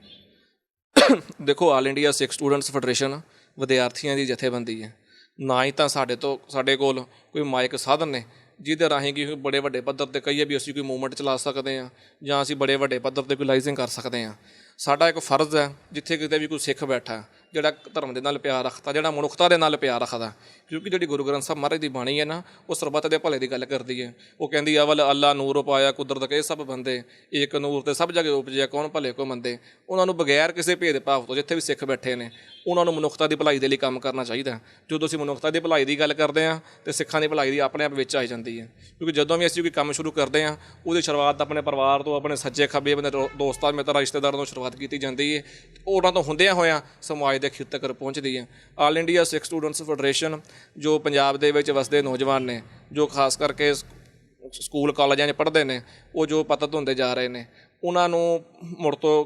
ਦੇਖੋ, ਆਲ ਇੰਡੀਆ ਸਿੱਖ ਸਟੂਡੈਂਟਸ ਫੈਡਰੇਸ਼ਨ ਵਿਦਿਆਰਥੀਆਂ ਦੀ ਜਥੇਬੰਦੀ ਹੈ। ਨਾ ਹੀ ਤਾਂ ਸਾਡੇ ਕੋਲ ਕੋਈ ਮਾਇਕ ਸਾਧਨ ਨੇ ਜਿਹਦੇ ਰਾਹੀਂ ਕਿ ਬੜੇ ਵੱਡੇ ਪੱਧਰ 'ਤੇ ਕਹੀਏ ਵੀ ਅਸੀਂ ਕੋਈ ਮੂਵਮੈਂਟ ਚਲਾ ਸਕਦੇ ਹਾਂ ਜਾਂ ਅਸੀਂ ਬੜੇ ਵੱਡੇ ਪੱਧਰ 'ਤੇ ਕੋਈ ਲਾਈਜ਼ਿੰਗ ਕਰ ਸਕਦੇ ਹਾਂ। ਸਾਡਾ ਇੱਕ ਫਰਜ਼ ਹੈ ਜਿੱਥੇ ਕਿਤੇ ਵੀ ਕੋਈ ਸਿੱਖ ਬੈਠਾ ਜਿਹੜਾ ਧਰਮ ਦੇ ਨਾਲ ਪਿਆਰ ਰੱਖਦਾ, ਜਿਹੜਾ ਮਨੁੱਖਤਾ ਦੇ ਨਾਲ ਪਿਆਰ ਰੱਖਦਾ, ਕਿਉਂਕਿ ਜਿਹੜੀ ਗੁਰੂ ਗ੍ਰੰਥ ਸਾਹਿਬ ਮਹਾਰਾਜ ਦੀ ਬਾਣੀ ਹੈ ਨਾ ਉਹ ਸਰਬੱਤ ਦੇ ਭਲੇ ਦੀ ਗੱਲ ਕਰਦੀ ਹੈ। ਉਹ ਕਹਿੰਦੀ ਅਵਲ ਅੱਲਾ ਨੂਰ ਪਾਇਆ ਕੁਦਰਤ ਕੇ ਸਭ ਬੰਦੇ, ਏਕ ਨੂਰ ਤੇ ਸਭ ਜਗ੍ਹਾ ਉਪਜਿਆ ਕੌਣ ਭਲੇ ਕੋ ਮੰਦੇ। ਉਹਨਾਂ ਨੂੰ ਬਗੈਰ ਕਿਸੇ ਭੇਦਭਾਵ ਤੋਂ ਜਿੱਥੇ ਵੀ ਸਿੱਖ ਬੈਠੇ ਨੇ ਉਹਨਾਂ ਨੂੰ ਮਨੁੱਖਤਾ ਦੀ ਭਲਾਈ ਦੇ ਲਈ ਕੰਮ ਕਰਨਾ ਚਾਹੀਦਾ। ਜਦੋਂ ਅਸੀਂ ਮਨੁੱਖਤਾ ਦੀ ਭਲਾਈ ਦੀ ਗੱਲ ਕਰਦੇ ਹਾਂ ਤਾਂ ਸਿੱਖਾਂ ਦੀ ਭਲਾਈ ਦੀ ਆਪਣੇ ਆਪ ਵਿੱਚ ਆ ਜਾਂਦੀ ਹੈ, ਕਿਉਂਕਿ ਜਦੋਂ ਵੀ ਅਸੀਂ ਕੋਈ ਕੰਮ ਸ਼ੁਰੂ ਕਰਦੇ ਹਾਂ ਉਹਦੀ ਸ਼ੁਰੂਆਤ ਆਪਣੇ ਪਰਿਵਾਰ ਤੋਂ, ਆਪਣੇ ਸੱਜੇ ਖੱਬੇ ਬੰਦੇ ਦੋਸਤਾਂ ਮਿੱਤਰਾਂ ਰਿਸ਼ਤੇਦਾਰਾਂ ਤੋਂ ਸ਼ੁਰੂਆਤ ਕੀਤੀ ਜਾਂਦੀ ਹੈ। ਉਹਨਾਂ ਤੋਂ ਹੁੰਦਿਆਂ ਹੋਇਆਂ ਸਮਾਜ ਦੇ ਅਖੀਰ ਤੱਕ ਪਹੁੰਚਦੀ ਹੈ। ਆਲ ਇੰਡੀਆ ਸਿੱਖ ਸਟੂਡੈਂਟਸ ਫੈਡਰੇਸ਼ਨ ਜੋ ਪੰਜਾਬ ਦੇ ਵਿੱਚ ਵਸਦੇ ਨੌਜਵਾਨ ਨੇ, ਜੋ ਖਾਸ ਕਰਕੇ ਸਕੂਲ ਕਾਲਜਾਂ 'ਚ ਪੜ੍ਹਦੇ ਨੇ, ਉਹ ਜੋ ਪਤਤ ਹੁੰਦੇ ਜਾ ਰਹੇ ਨੇ, ਉਹਨਾਂ ਨੂੰ ਮੁੜ ਤੋਂ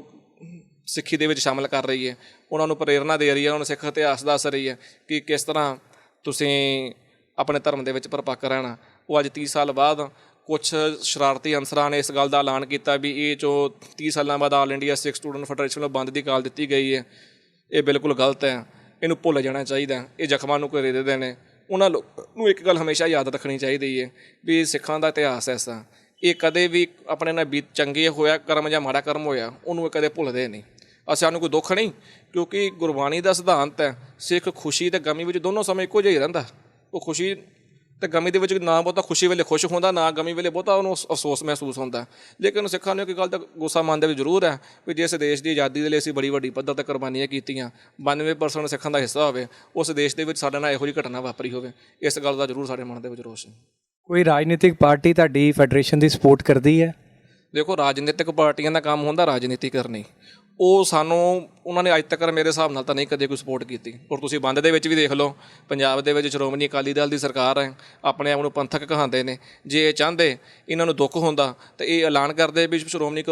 ਸਿੱਖੀ ਦੇ ਵਿੱਚ ਸ਼ਾਮਲ ਕਰ ਰਹੀ ਹੈ। ਉਹਨਾਂ ਨੂੰ ਪ੍ਰੇਰਨਾ ਦੇ ਰਹੀ ਹੈ, ਉਹਨਾਂ ਨੂੰ ਸਿੱਖ ਇਤਿਹਾਸ ਦੱਸ ਰਹੀ ਹੈ ਕਿ ਕਿਸ ਤਰ੍ਹਾਂ ਤੁਸੀਂ ਆਪਣੇ ਧਰਮ ਦੇ ਵਿੱਚ ਪਰਪੱਕ ਰਹਿਣਾ। ਉਹ ਅੱਜ 30 ਸਾਲ ਬਾਅਦ ਕੁਛ ਸ਼ਰਾਰਤੀ ਅਨਸਰਾਂ ਨੇ ਇਸ ਗੱਲ ਦਾ ਐਲਾਨ ਕੀਤਾ ਵੀ ਇਹ ਜੋ 30 ਸਾਲਾਂ ਬਾਅਦ ਆਲ ਇੰਡੀਆ ਸਿੱਖ ਸਟੂਡੈਂਟ ਫੈਡਰੇਸ਼ਨ ਨੂੰ ਬੰਦ ਦੀ ਕਾਲ ਦਿੱਤੀ ਗਈ ਹੈ, ਇਹ ਬਿਲਕੁਲ ਗਲਤ ਹੈ। ਇਹਨੂੰ ਭੁੱਲ ਜਾਣਾ ਚਾਹੀਦਾ। ਇਹ ਜ਼ਖਮਾਂ ਨੂੰ ਘੇਰਦੇ ਨੇ। ਉਹਨਾਂ ਨੂੰ ਇੱਕ ਗੱਲ ਹਮੇਸ਼ਾ ਯਾਦ ਰੱਖਣੀ ਚਾਹੀਦੀ ਹੈ ਵੀ ਸਿੱਖਾਂ ਦਾ ਇਤਿਹਾਸ ਐਸਾ, ਇਹ ਕਦੇ ਵੀ ਆਪਣੇ ਨਾਲ ਚੰਗੇ ਹੋਇਆ ਕਰਮ ਜਾਂ ਮਾੜਾ ਕਰਮ ਹੋਇਆ ਉਹਨੂੰ ਇਹ ਕਦੇ ਭੁੱਲਦੇ ਨਹੀਂ। ਸਾਨੂੰ ਕੋਈ ਦੁੱਖ ਨਹੀਂ, ਕਿਉਂਕਿ ਗੁਰਬਾਣੀ ਦਾ ਸਿਧਾਂਤ ਹੈ ਸਿੱਖ ਖੁਸ਼ੀ ਅਤੇ ਗਮੀ ਵਿੱਚ ਦੋਨੋਂ ਸਮੇਂ ਇੱਕੋ ਜਿਹਾ ਹੀ ਰਹਿੰਦਾ। ਉਹ ਖੁਸ਼ੀ ਅਤੇ ਗਮੀ ਦੇ ਵਿੱਚ ਨਾ ਬਹੁਤਾ ਖੁਸ਼ੀ ਵੇਲੇ ਖੁਸ਼ ਹੁੰਦਾ, ਨਾ ਗਮੀ ਵੇਲੇ ਬਹੁਤਾ ਉਹਨੂੰ ਅਫਸੋਸ ਮਹਿਸੂਸ ਹੁੰਦਾ। ਲੇਕਿਨ ਸਿੱਖਾਂ ਨੂੰ ਇੱਕ ਗੱਲ ਦਾ ਗੁੱਸਾ ਮੰਨਦੇ ਵੀ ਜ਼ਰੂਰ ਹੈ ਵੀ ਜਿਸ ਦੇਸ਼ ਦੀ ਆਜ਼ਾਦੀ ਦੇ ਲਈ ਅਸੀਂ ਬੜੀ ਵੱਡੀ ਪੱਧਰ 'ਤੇ ਕੁਰਬਾਨੀਆਂ ਕੀਤੀਆਂ, 92% ਸਿੱਖਾਂ ਦਾ ਹਿੱਸਾ ਹੋਵੇ, ਉਸ ਦੇਸ਼ ਦੇ ਵਿੱਚ ਸਾਡੇ ਨਾਲ ਇਹੋ ਜਿਹੀ ਘਟਨਾ ਵਾਪਰੀ ਹੋਵੇ, ਇਸ ਗੱਲ ਦਾ ਜ਼ਰੂਰ ਸਾਡੇ ਮਨ ਦੇ ਵਿੱਚ ਰੋਸ਼ ਹੈ। ਕੋਈ ਰਾਜਨੀਤਿਕ ਪਾਰਟੀ ਤੁਹਾਡੀ ਫੈਡਰੇਸ਼ਨ ਦੀ ਸਪੋਰਟ ਕਰਦੀ ਹੈ? ਦੇਖੋ, ਰਾਜਨੀਤਿਕ ਪਾਰਟੀਆਂ ਦਾ ਕੰਮ ਹੁੰਦਾ ਰਾਜਨੀਤੀ ਕਰਨੀ। ਉਹ ਉਹਨਾਂ ਨੇ ਅੱਜ ਤੱਕ ਮੇਰੇ ਹਿਸਾਬ ਨਾਲ ਤਾਂ ਨਹੀਂ ਕਦੇ ਕੋਈ ਸਪੋਰਟ ਕੀਤੀ। ਔਰ ਤੁਸੀਂ ਬੰਦ ਦੇ ਵਿੱਚ ਵੀ ਦੇਖ ਲਓ, ਪੰਜਾਬ ਦੇ ਵਿੱਚ ਸ਼੍ਰੋਮਣੀ ਅਕਾਲੀ ਦਲ ਦੀ ਸਰਕਾਰ ਹੈ, ਆਪਣੇ ਆਪ ਨੂੰ ਪੰਥਕ ਕਹਾਉਂਦੇ ਨੇ। ਜੇ ਇਹ ਚਾਹੁੰਦੇ, ਇਹਨਾਂ ਨੂੰ ਦੁੱਖ ਹੁੰਦਾ ਤਾਂ ਇਹ ਐਲਾਨ ਕਰਦੇ ਵੀ ਸ਼੍ਰੋਮਣੀ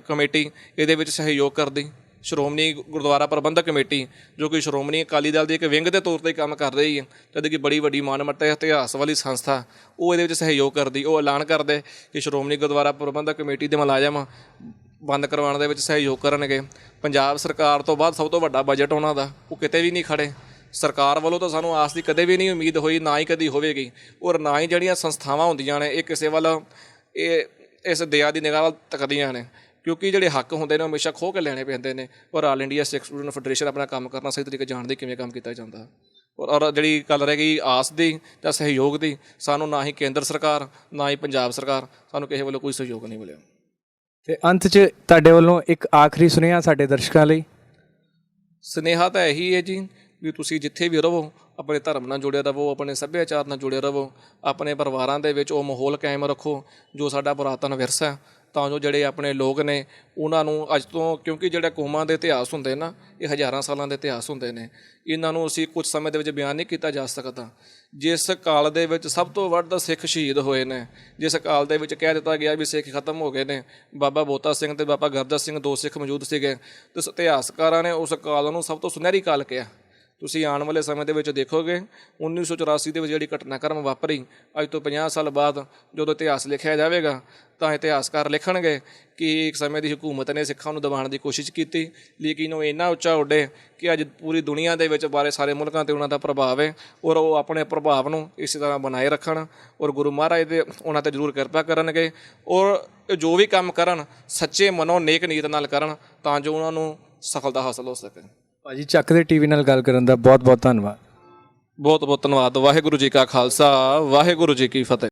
ਕਮੇਟੀ ਇਹਦੇ ਵਿੱਚ ਸਹਿਯੋਗ ਕਰਦੀ। ਸ਼੍ਰੋਮਣੀ ਗੁਰਦੁਆਰਾ ਪ੍ਰਬੰਧਕ ਕਮੇਟੀ ਜੋ ਕਿ ਸ਼੍ਰੋਮਣੀ ਅਕਾਲੀ ਦਲ ਦੀ ਇੱਕ ਵਿੰਗ ਦੇ ਤੌਰ 'ਤੇ ਕੰਮ ਕਰ ਰਹੀ ਹੈ, ਜਦ ਕਿ ਬੜੀ ਵੱਡੀ ਮਾਨਮੱਤਾ ਇਤਿਹਾਸ ਵਾਲੀ ਸੰਸਥਾ, ਉਹ ਇਹਦੇ ਵਿੱਚ ਸਹਿਯੋਗ ਕਰਦੀ। ਉਹ ਐਲਾਨ ਕਰਦੇ ਕਿ ਸ਼੍ਰੋਮਣੀ ਗੁਰਦੁਆਰਾ ਪ੍ਰਬੰਧਕ ਕਮੇਟੀ ਦੇ ਮੁਲਾਜ਼ਮ ਬੰਦ ਕਰਵਾਉਣ ਦੇ ਵਿੱਚ ਸਹਿਯੋਗ ਕਰਨਗੇ। ਪੰਜਾਬ ਸਰਕਾਰ ਤੋਂ ਬਾਅਦ ਸਭ ਤੋਂ ਵੱਡਾ ਬਜਟ ਉਹਨਾਂ ਦਾ, ਉਹ ਕਿਤੇ ਵੀ ਨਹੀਂ ਖੜ੍ਹੇ। ਸਰਕਾਰ ਵੱਲੋਂ ਤਾਂ ਸਾਨੂੰ ਆਸ ਦੀ ਕਦੇ ਵੀ ਨਹੀਂ ਉਮੀਦ ਹੋਈ, ਨਾ ਹੀ ਕਦੀ ਹੋਵੇਗੀ। ਔਰ ਨਾ ਹੀ ਜਿਹੜੀਆਂ ਸੰਸਥਾਵਾਂ ਹੁੰਦੀਆਂ ਨੇ ਇਹ ਕਿਸੇ ਵੱਲ ਇਸ ਦਇਆ ਦੀ ਨਿਗਾਹ ਵੱਲ ਤੱਕਦੀਆਂ ਨੇ, ਕਿਉਂਕਿ ਜਿਹੜੇ ਹੱਕ ਹੁੰਦੇ ਨੇ ਉਹ ਹਮੇਸ਼ਾ ਖੋਹ ਕੇ ਲੈਣੇ ਪੈਂਦੇ ਨੇ। ਔਰ ਆਲ ਇੰਡੀਆ ਸਿੱਖ ਸਟੂਡੈਂਟ ਫੈਡਰੇਸ਼ਨ ਆਪਣਾ ਕੰਮ ਕਰਨਾ ਸਹੀ ਤਰੀਕੇ ਜਾਣਦੇ ਕਿਵੇਂ ਕੰਮ ਕੀਤਾ ਜਾਂਦਾ। ਔਰ ਜਿਹੜੀ ਗੱਲ ਰਹਿ ਗਈ ਆਸ ਦੀ ਜਾਂ ਸਹਿਯੋਗ ਦੀ, ਸਾਨੂੰ ਨਾ ਹੀ ਕੇਂਦਰ ਸਰਕਾਰ ਨਾ ਹੀ ਪੰਜਾਬ ਸਰਕਾਰ, ਸਾਨੂੰ ਕਿਸੇ ਵੱਲੋਂ ਕੋਈ ਸਹਿਯੋਗ ਨਹੀਂ ਮਿਲਿਆ। ਅਤੇ ਅੰਤ 'ਚ ਤੁਹਾਡੇ ਵੱਲੋਂ ਇੱਕ ਆਖਰੀ ਸੁਨੇਹਾ ਸਾਡੇ ਦਰਸ਼ਕਾਂ ਲਈ? ਸੁਨੇਹਾ ਤਾਂ ਇਹੀ ਹੈ ਜੀ ਵੀ ਤੁਸੀਂ ਜਿੱਥੇ ਵੀ ਰਹੋ ਆਪਣੇ ਧਰਮ ਨਾਲ ਜੁੜੇ ਰਹੋ, ਆਪਣੇ ਸੱਭਿਆਚਾਰ ਨਾਲ ਜੁੜੇ ਰਹੋ, ਆਪਣੇ ਪਰਿਵਾਰਾਂ ਦੇ ਵਿੱਚ ਉਹ ਮਾਹੌਲ ਕਾਇਮ ਰੱਖੋ ਜੋ ਸਾਡਾ ਪੁਰਾਤਨ ਵਿਰਸਾ, ਤਾਂ ਜੋ ਜਿਹੜੇ ਆਪਣੇ ਲੋਕ ਨੇ ਉਹਨਾਂ ਨੂੰ ਅੱਜ ਤੋਂ, ਕਿਉਂਕਿ ਜਿਹੜੇ ਕੌਮਾਂ ਦੇ ਇਤਿਹਾਸ ਹੁੰਦੇ ਨਾ ਇਹ ਹਜ਼ਾਰਾਂ ਸਾਲਾਂ ਦੇ ਇਤਿਹਾਸ ਹੁੰਦੇ ਨੇ, ਇਹਨਾਂ ਨੂੰ ਅਸੀਂ ਕੁਝ ਸਮੇਂ ਦੇ ਵਿੱਚ ਬਿਆਨ ਨਹੀਂ ਕੀਤਾ ਜਾ ਸਕਦਾ। ਜਿਸ ਕਾਲ ਦੇ ਵਿੱਚ ਸਭ ਤੋਂ ਵੱਧ ਸਿੱਖ ਸ਼ਹੀਦ ਹੋਏ ਨੇ, ਜਿਸ ਕਾਲ ਦੇ ਵਿੱਚ ਕਹਿ ਦਿੱਤਾ ਗਿਆ ਵੀ ਸਿੱਖ ਖਤਮ ਹੋ ਗਏ ਨੇ, ਬਾਬਾ ਬੋਤਾ ਸਿੰਘ ਅਤੇ ਬਾਬਾ ਗੁਰਦਿੱਤ ਸਿੰਘ 2 ਸਿੱਖ ਮੌਜੂਦ ਸੀਗੇ, ਅਤੇ ਇਤਿਹਾਸਕਾਰਾਂ ਨੇ ਉਸ ਕਾਲ ਨੂੰ ਸਭ ਤੋਂ ਸੁਨਹਿਰੀ ਕਾਲ ਕਿਹਾ। ਤੁਸੀਂ ਆਉਣ ਵਾਲੇ ਸਮੇਂ ਦੇ ਵਿੱਚ ਦੇਖੋਗੇ 1984 ਦੇ ਵਿੱਚ ਜਿਹੜੀ ਘਟਨਾਕ੍ਰਮ ਵਾਪਰੀ, ਅੱਜ ਤੋਂ 50 ਸਾਲ ਬਾਅਦ ਜਦੋਂ ਇਤਿਹਾਸ ਲਿਖਿਆ ਜਾਵੇਗਾ ਤਾਂ ਇਤਿਹਾਸਕਾਰ ਲਿਖਣਗੇ ਕਿ ਇੱਕ ਸਮੇਂ ਦੀ ਹਕੂਮਤ ਨੇ ਸਿੱਖਾਂ ਨੂੰ ਦਬਾਉਣ ਦੀ ਕੋਸ਼ਿਸ਼ ਕੀਤੀ, ਲੇਕਿਨ ਉਹ ਇੰਨਾ ਉੱਚਾ ਉੱਡੇ ਕਿ ਅੱਜ ਪੂਰੀ ਦੁਨੀਆ ਦੇ ਵਿੱਚ ਬਾਰੇ ਸਾਰੇ ਮੁਲਕਾਂ 'ਤੇ ਉਹਨਾਂ ਦਾ ਪ੍ਰਭਾਵ ਹੈ, ਔਰ ਉਹ ਆਪਣੇ ਪ੍ਰਭਾਵ ਨੂੰ ਇਸੇ ਤਰ੍ਹਾਂ ਬਣਾਏ ਰੱਖਣ, ਔਰ ਗੁਰੂ ਮਹਾਰਾਜ ਦੇ ਉਹਨਾਂ 'ਤੇ ਜ਼ਰੂਰ ਕਿਰਪਾ ਕਰਨਗੇ, ਔਰ ਜੋ ਵੀ ਕੰਮ ਕਰਨ ਸੱਚੇ ਮਨੋਂ ਨੇਕ ਨੀਤ ਨਾਲ ਕਰਨ ਤਾਂ ਜੋ ਉਹਨਾਂ ਨੂੰ ਸਫਲਤਾ ਹਾਸਲ ਹੋ ਸਕੇ। ਭਾਜੀ ਚੱਕ ਦੇ ਟੀਵੀ ਨਾਲ ਗੱਲ ਕਰਨ ਦਾ ਬਹੁਤ ਬਹੁਤ ਧੰਨਵਾਦ। ਬਹੁਤ ਬਹੁਤ ਧੰਨਵਾਦ। ਵਾਹਿਗੁਰੂ ਜੀ ਕਾ ਖਾਲਸਾ, ਵਾਹਿਗੁਰੂ ਜੀ ਕੀ ਫਤਿਹ।